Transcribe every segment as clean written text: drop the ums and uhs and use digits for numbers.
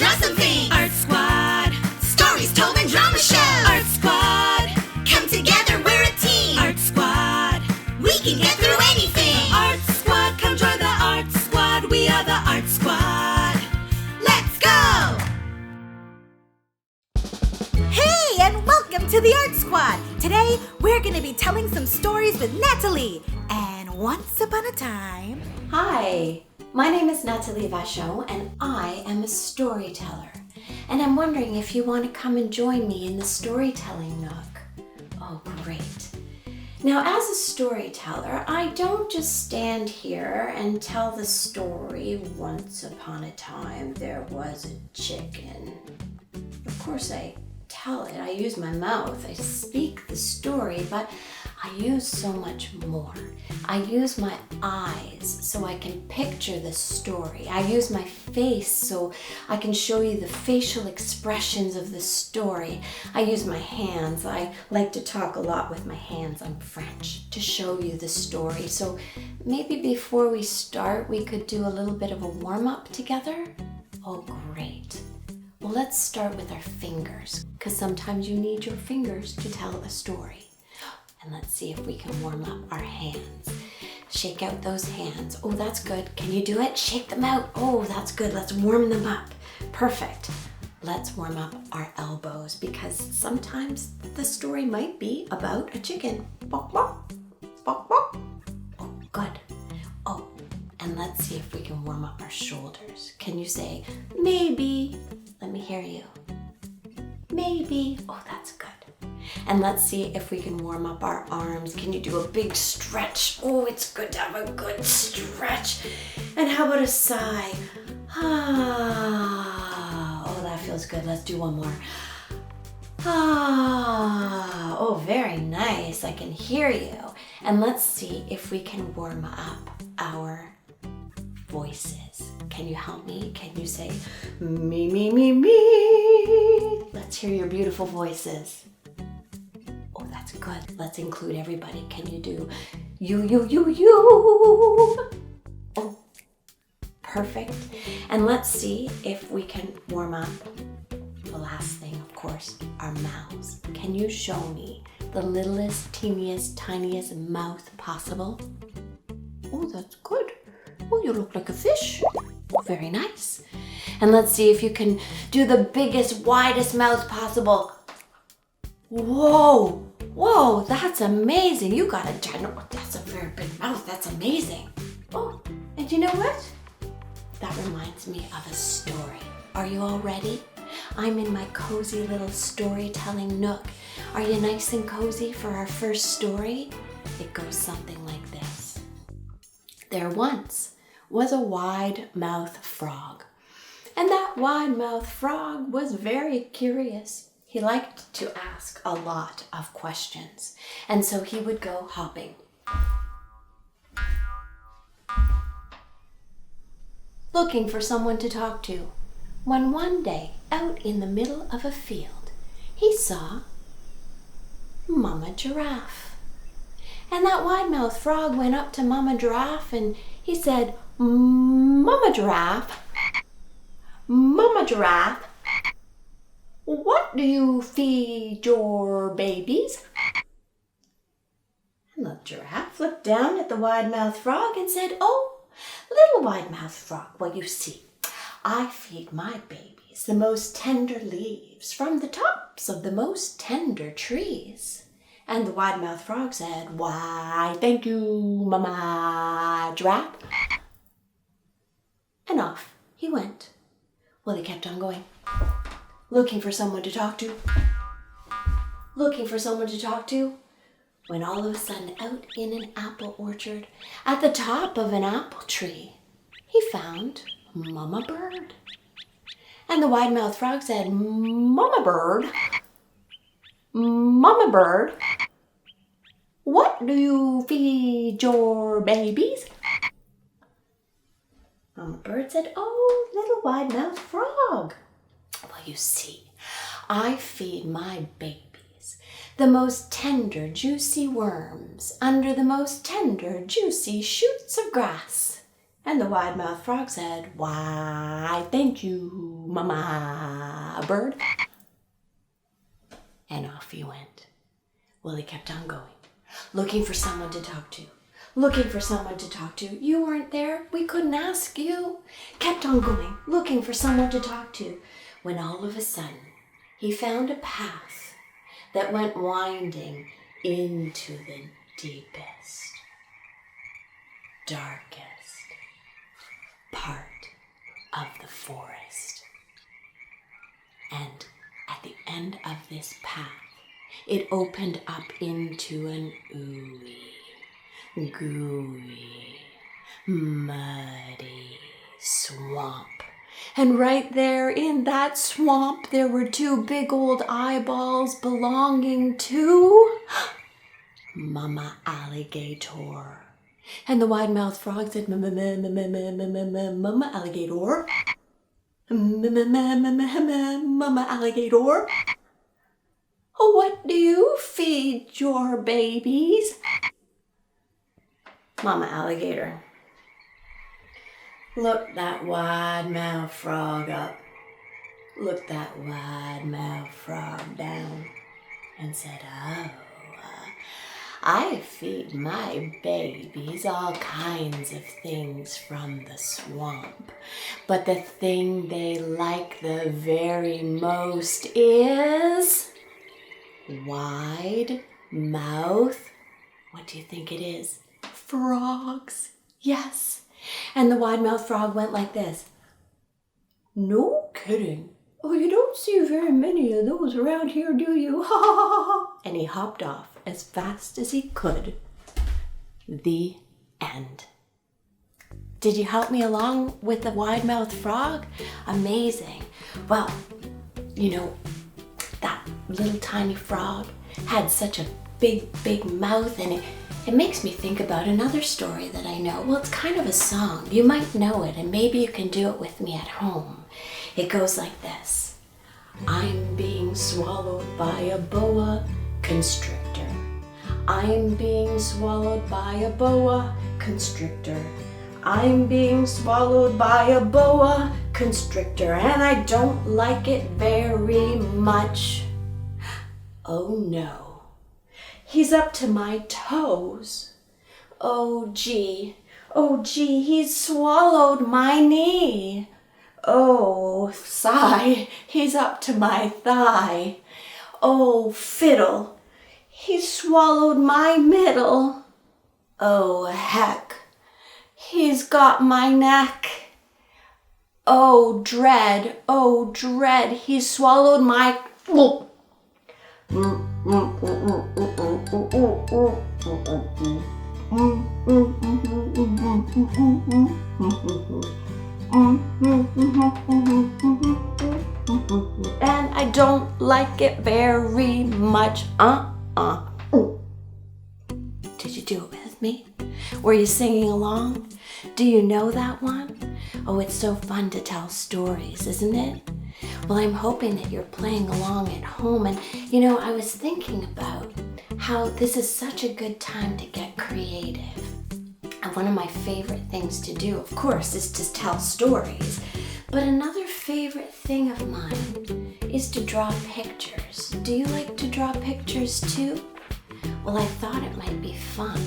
draw something. Art Squad. Stories told in drama shows. Art Squad. Come together, we're a team. Art Squad. We can get through anything. Art Squad, come join the Art Squad. We are the Art Squad. Let's go! Hey, and welcome to the Art Squad. Today, we're going to be telling some stories with Nathalie. And once upon a time... Hi, my name is Nathalie Vachon, and I am a storyteller. And I'm wondering if you want to come and join me in the storytelling nook. Oh, great. Now, as a storyteller, I don't just stand here and tell the story, once upon a time there was a chicken. Of course, I tell it. I use my mouth. I speak the story, but I use so much more. I use my eyes so I can picture the story. I use my face so I can show you the facial expressions of the story. I use my hands. I like to talk a lot with my hands. I'm French, to show you the story. So maybe before we start, we could do a little bit of a warm-up together. Oh, great. Well, let's start with our fingers, because sometimes you need your fingers to tell a story. And let's see if we can warm up our hands. Shake out those hands. Oh, that's good. Can you do it? Shake them out. Oh, that's good. Let's warm them up. Perfect. Let's warm up our elbows, because sometimes the story might be about a chicken. Bok, bok, bok, bok. Oh, good. Oh, and let's see if we can warm up our shoulders. Can you say, maybe? Let me hear you. Maybe. Oh, that's good. And let's see if we can warm up our arms. Can you do a big stretch? Oh, it's good to have a good stretch. And how about a sigh? Ah, oh, that feels good. Let's do one more. Ah, oh, very nice. I can hear you. And let's see if we can warm up our voices. Can you help me? Can you say, me, me, me, me? Let's hear your beautiful voices. Oh, that's good. Let's include everybody. Can you do you, you, you, you? Oh, perfect. And let's see if we can warm up the last thing, of course, our mouths. Can you show me the littlest, teeniest, tiniest mouth possible? Oh, that's good. Oh, you look like a fish. Oh, very nice. And let's see if you can do the biggest, widest mouth possible. Whoa, whoa, that's amazing. You got that's a very big mouth. That's amazing. Oh, and you know what? That reminds me of a story. Are you all ready? I'm in my cozy little storytelling nook. Are you nice and cozy for our first story? It goes something like this. There once was a wide-mouthed frog. And that wide-mouthed frog was very curious. He liked to ask a lot of questions, and so he would go hopping, looking for someone to talk to, when one day, out in the middle of a field, he saw Mama Giraffe. And that wide-mouthed frog went up to Mama Giraffe and he said, Mama Giraffe, Mama Giraffe, what do you feed your babies? And the giraffe looked down at the wide-mouthed frog and said, oh, little wide-mouthed frog, well, you see, I feed my babies the most tender leaves from the tops of the most tender trees. And the wide-mouthed frog said, why, thank you, Mama Giraffe. And off he went. Well, he kept on going, looking for someone to talk to, when all of a sudden out in an apple orchard, at the top of an apple tree, he found Mama Bird. And the wide-mouthed frog said, Mama Bird, what do you feed your babies? Mama Bird said, oh, little wide-mouthed frog. Well, you see, I feed my babies the most tender, juicy worms under the most tender, juicy shoots of grass. And the wide-mouthed frog said, "Why, thank you, Mama Bird." And off he went. Well, he kept on going, looking for someone to talk to. Looking for someone to talk to. You weren't there. We couldn't ask you. Kept on going, looking for someone to talk to. When all of a sudden, he found a path that went winding into the deepest, darkest part of the forest. And at the end of this path, it opened up into an ooey, gooey, muddy swamp. And right there in that swamp, there were two big old eyeballs belonging to Mama Alligator. And the wide-mouthed frog said, Mama Alligator. Mama Alligator. What do you feed your babies? Mama Alligator looked that wide-mouthed frog up, looked that wide-mouthed frog down, and said, "Oh, I feed my babies all kinds of things from the swamp, but the thing they like the very most is wide mouth." What do you think it is? Frogs. Yes. And the wide-mouthed frog went like this. "No kidding. Oh, you don't see very many of those around here, do you? Ha ha ha ha." And he hopped off as fast as he could. The end. Did you help me along with the wide-mouthed frog? Amazing. Well, you know, that little tiny frog had such a big mouth, and it makes me think about another story that I know. Well, it's kind of a song. You might know it, and maybe you can do it with me at home. It goes like this. I'm being swallowed by a boa constrictor. I'm being swallowed by a boa constrictor. I'm being swallowed by a boa constrictor, and I don't like it very much. Oh no, he's up to my toes. Oh gee, he's swallowed my knee. Oh, sigh, he's up to my thigh. Oh, fiddle, he swallowed my middle. Oh, heck, he's got my neck. Oh, dread, he swallowed my... And I don't like it very much. Did you do it with me? Were you singing along? Do you know that one? Oh, it's so fun to tell stories, isn't it? Well, I'm hoping that you're playing along at home. And, you know, I was thinking about how this is such a good time to get creative. And one of my favorite things to do, of course, is to tell stories. But another favorite thing of mine is to draw pictures. Do you like to draw pictures too? Well, I thought it might be fun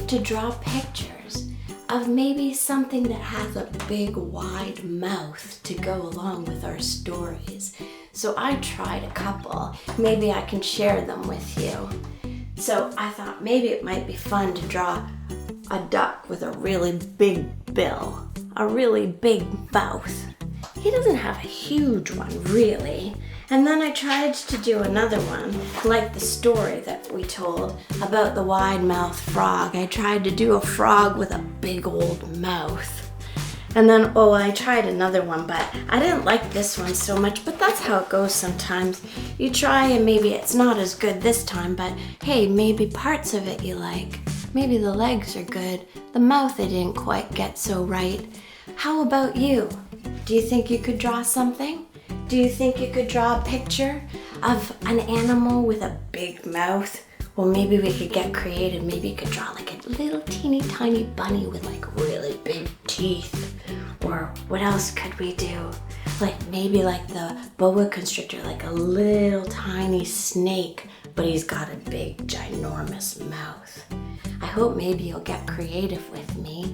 to draw pictures of maybe something that has a big, wide mouth to go along with our stories. So I tried a couple. Maybe I can share them with you. So I thought maybe it might be fun to draw a duck with a really big bill, a really big mouth. He doesn't have a huge one, really. And then I tried to do another one, like the story that we told about the wide-mouthed frog. I tried to do a frog with a big old mouth. And then, I tried another one, but I didn't like this one so much, but that's how it goes sometimes. You try and maybe it's not as good this time, but hey, maybe parts of it you like. Maybe the legs are good. The mouth I didn't quite get so right. How about you? Do you think you could draw something? Do you think you could draw a picture of an animal with a big mouth Well, maybe we could get creative. Maybe you could draw like a little teeny tiny bunny with like really big teeth. Or what else could we do? Like maybe like the boa constrictor, like a little tiny snake, but he's got a big ginormous mouth. I hope maybe you'll get creative with me,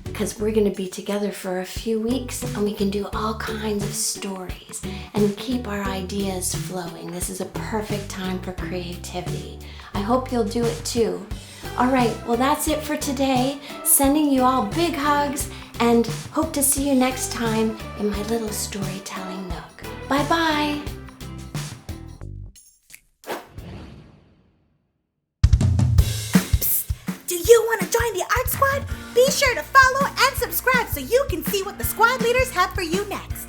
because we're gonna be together for a few weeks and we can do all kinds of stories and keep our ideas flowing. This is a perfect time for creativity. I hope you'll do it too. All right, well that's it for today. Sending you all big hugs and hope to see you next time in my little storytelling nook. Bye-bye. Do you want to join the Art Squad? Be sure to follow and subscribe so you can see what the squad leaders have for you next.